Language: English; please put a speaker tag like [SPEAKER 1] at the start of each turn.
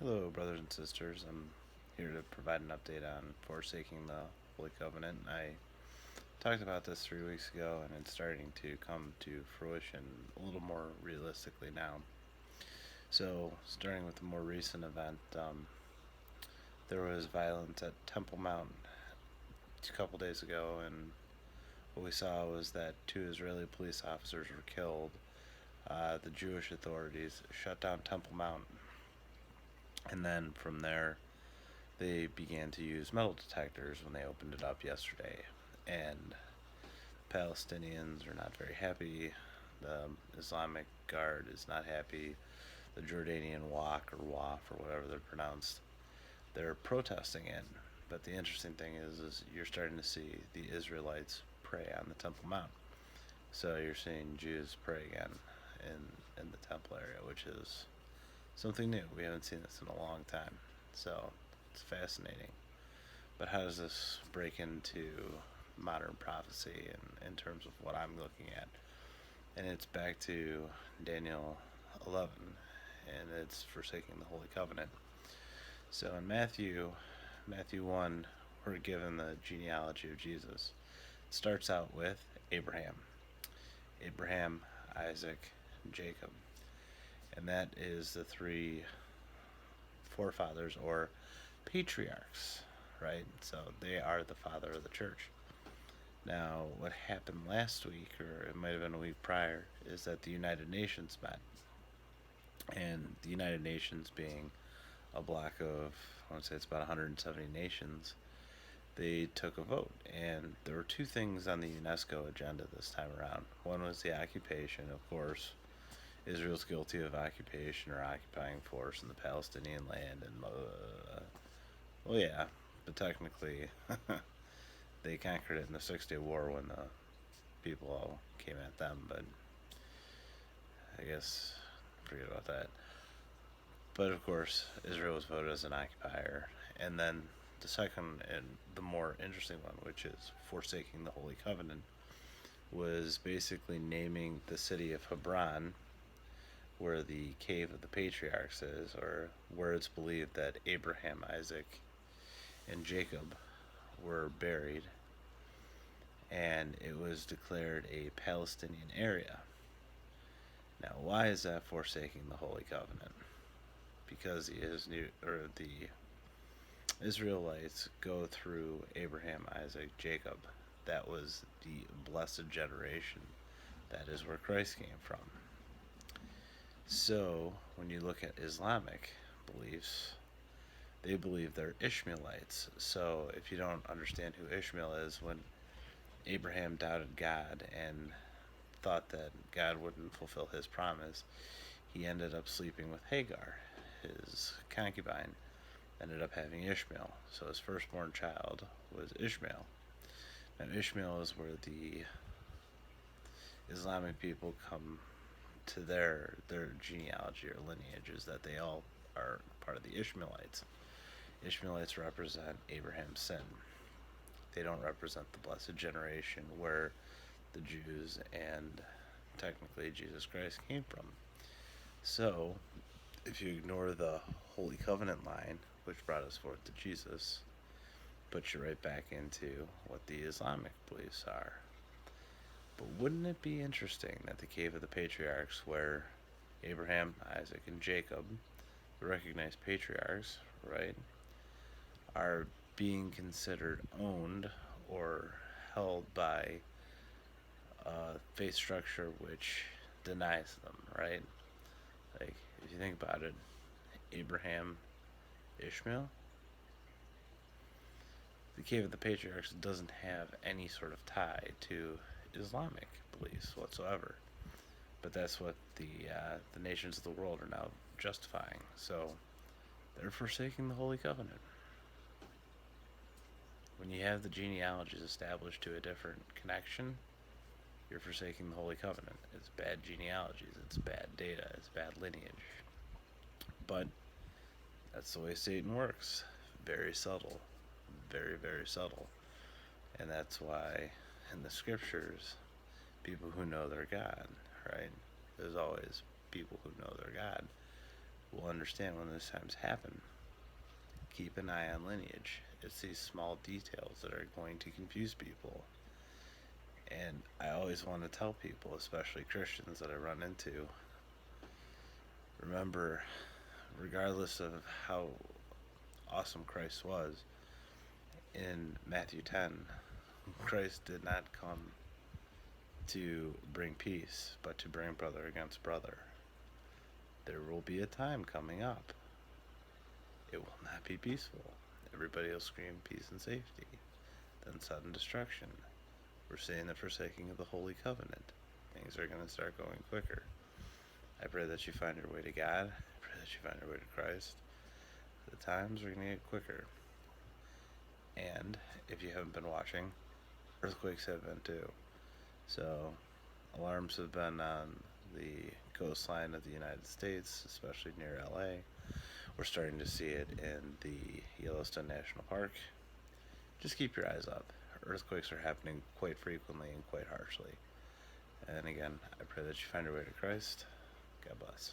[SPEAKER 1] Hello, brothers and sisters. I'm here to provide an update on Forsaking the Holy Covenant. I talked about this 3 weeks ago, and it's starting to come to fruition a little more realistically now. So, starting with the more recent event, there was violence at Temple Mount a couple days ago, and what we saw was that 2 Israeli police officers were killed. The Jewish authorities shut down Temple Mount, and then from there, they began to use metal detectors when they opened it up yesterday. And Palestinians are not very happy. The Islamic Guard is not happy. The Jordanian Waq or Waf or whatever they're pronounced, they're protesting it. But the interesting thing is you're starting to see the Israelites pray on the Temple Mount. So you're seeing Jews pray again in the temple area, which is something new. We haven't seen this in a long time. So it's fascinating. But how does this break into modern prophecy in terms of what I'm looking at? And it's back to Daniel 11, and it's Forsaking the Holy Covenant. So in Matthew 1, we're given the genealogy of Jesus. It starts out with Abraham, Isaac, and Jacob. And that is the three forefathers or patriarchs, right? So they are the father of the church. Now, what happened last week, or it might have been a week prior, is that the United Nations met. And the United Nations being a block of, I want to say it's about 170 nations, they took a vote. And there were two things on the UNESCO agenda this time around. One was the occupation, of course. Israel's guilty of occupation or occupying force in the Palestinian land, and well, yeah, but technically they conquered it in the 6 Day War when the people all came at them. But I guess forget about that. But of course, Israel was voted as an occupier, and then the second and the more interesting one, which is Forsaking the Holy Covenant, was basically naming the city of Hebron, where the cave of the patriarchs is, or where it's believed that Abraham, Isaac, and Jacob were buried, and it was declared a Palestinian area. Now, why is that Forsaking the Holy Covenant? Because the Israelites go through Abraham, Isaac, Jacob. That was the blessed generation. That is where Christ came from. So, when you look at Islamic beliefs, they believe they're Ishmaelites. So, if you don't understand who Ishmael is, when Abraham doubted God and thought that God wouldn't fulfill his promise, he ended up sleeping with Hagar, his concubine, ended up having Ishmael. So his firstborn child was Ishmael. Now Ishmael is where the Islamic people come to their genealogy or lineages, that they all are part of the Ishmaelites. Ishmaelites represent Abraham's sin. They don't represent the blessed generation where the Jews and technically Jesus Christ came from. So, if you ignore the Holy Covenant line, which brought us forth to Jesus, puts you right back into what the Islamic beliefs are. But wouldn't it be interesting that the cave of the patriarchs, where Abraham, Isaac, and Jacob, the recognized patriarchs, right, are being considered owned or held by a faith structure which denies them, right? Like, if you think about it, Abraham, Ishmael, the Cave of the Patriarchs doesn't have any sort of tie to Islamic beliefs whatsoever. But that's what the nations of the world are now justifying. So they're forsaking the Holy Covenant. When you have the genealogies established to a different connection, you're forsaking the Holy Covenant. It's bad genealogies, it's bad data, it's bad lineage. But that's the way Satan works. Very subtle. Very, very subtle. And that's why in the scriptures, people who know their God, right? There's always people who know their God. will understand when those times happen. Keep an eye on lineage. It's these small details that are going to confuse people. And I always want to tell people, especially Christians that I run into, remember, regardless of how awesome Christ was, in Matthew 10, Christ did not come to bring peace, but to bring brother against brother. There will be a time coming up. It will not be peaceful. Everybody will scream peace and safety. Then sudden destruction. We're seeing the forsaking of the Holy Covenant. Things are going to start going quicker. I pray that you find your way to God. I pray that you find your way to Christ. The times are going to get quicker. And if you haven't been watching, earthquakes have been too. So alarms have been on the coastline of the United States, especially near LA. We're starting to see it in the Yellowstone National Park. Just keep your eyes up. Earthquakes are happening quite frequently and quite harshly. And again, I pray that you find your way to Christ. God bless.